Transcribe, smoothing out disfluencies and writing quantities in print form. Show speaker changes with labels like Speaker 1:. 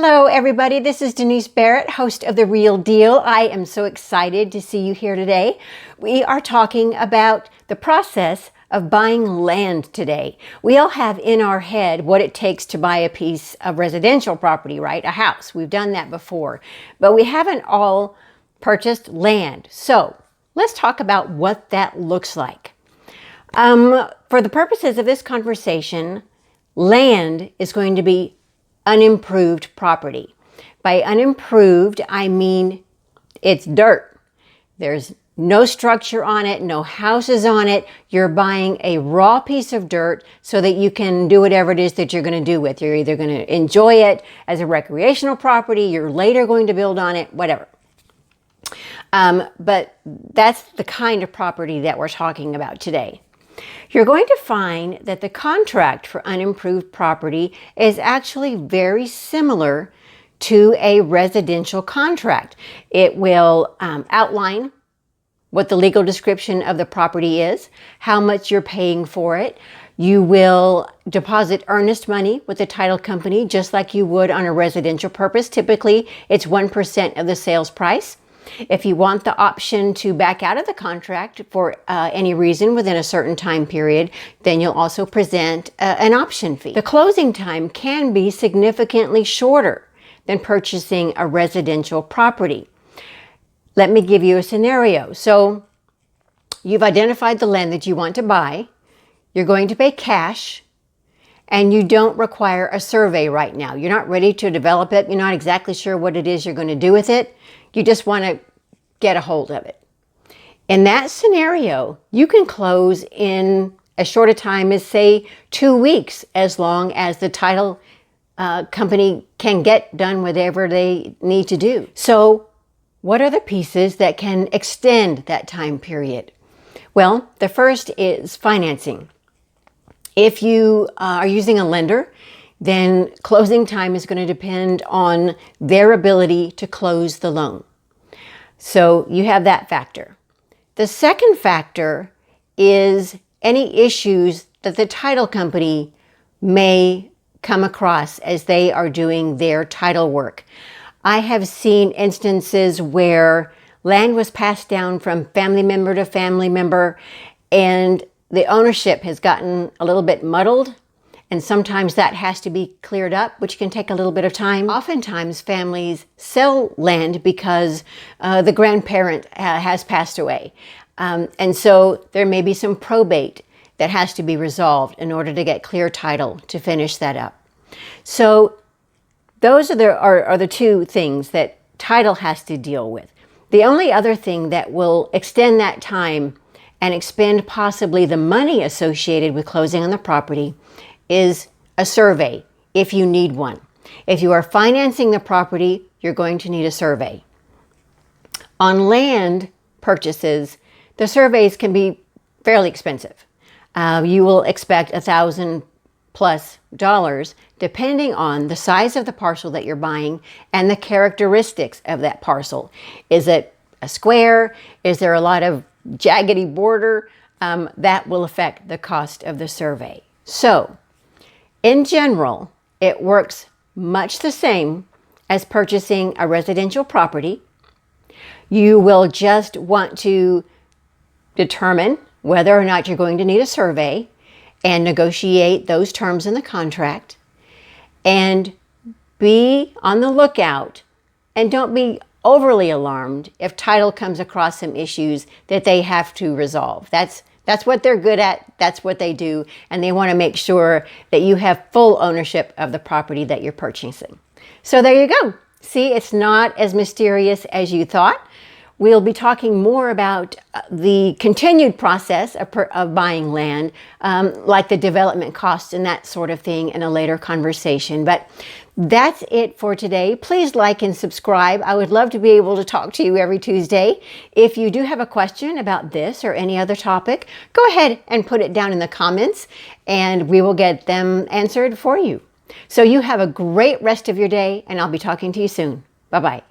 Speaker 1: Hello, everybody. This is Denise Barrett, host of The Real Deal. I am so excited to see you here today. We are talking about the process of buying land today. We all have in our head what it takes to buy a piece of residential property, right? A house. We've done that before, but we haven't all purchased land. So let's talk about what that looks like. For the purposes of this conversation, land is going to be unimproved property. By unimproved, I mean it's dirt. There's no structure on it, no houses on it. You're buying a raw piece of dirt so that you can do whatever it is that you're going to do with. You're either going to enjoy it as a recreational property, you're later going to build on it, whatever. But that's the kind of property that we're talking about today. You're going to find that the contract for unimproved property is actually very similar to a residential contract. It will outline what the legal description of the property is, how much you're paying for it. You will deposit earnest money with the title company just like you would on a residential purpose. Typically, it's 1% of the sales price. If you want the option to back out of the contract for any reason within a certain time period, then you'll also present an option fee. The closing time can be significantly shorter than purchasing a residential property. Let me give you a scenario. So you've identified the land that you want to buy. You're going to pay cash, and you don't require a survey right now. You're not ready to develop it. You're not exactly sure what it is you're going to do with it. You just want to get a hold of it. In that scenario, you can close in as short a time as, say, 2 weeks, as long as the title company can get done whatever they need to do. So what are the pieces that can extend that time period? Well, the first is financing. If you are using a lender, then closing time is going to depend on their ability to close the loan. So you have that factor. The second factor is any issues that the title company may come across as they are doing their title work. I have seen instances where land was passed down from family member to family member, and the ownership has gotten a little bit muddled. And sometimes that has to be cleared up, which can take a little bit of time. Oftentimes, families sell land because the grandparent has passed away. And so there may be some probate that has to be resolved in order to get clear title to finish that up. So those are the two things that title has to deal with. The only other thing that will extend that time and expend possibly the money associated with closing on the property is a survey, if you need one. If you are financing the property, you're going to need a survey. On land purchases, the surveys can be fairly expensive. You will expect $1,000+ depending on the size of the parcel that you're buying and the characteristics of that parcel. Is it a square? Is there a lot of jaggedy border? That will affect the cost of the survey. So, in general, it works much the same as purchasing a residential property. You will just want to determine whether or not you're going to need a survey and negotiate those terms in the contract, and be on the lookout and don't be overly alarmed if title comes across some issues that they have to resolve. That's what they're good at. That's what they do. And they want to make sure that you have full ownership of the property that you're purchasing. So there you go. See, it's not as mysterious as you thought. We'll be talking more about the continued process of buying land, like the development costs and that sort of thing in a later conversation. But that's it for today. Please like and subscribe. I would love to be able to talk to you every Tuesday. If you do have a question about this or any other topic, go ahead and put it down in the comments and we will get them answered for you. So you have a great rest of your day, and I'll be talking to you soon. Bye-bye.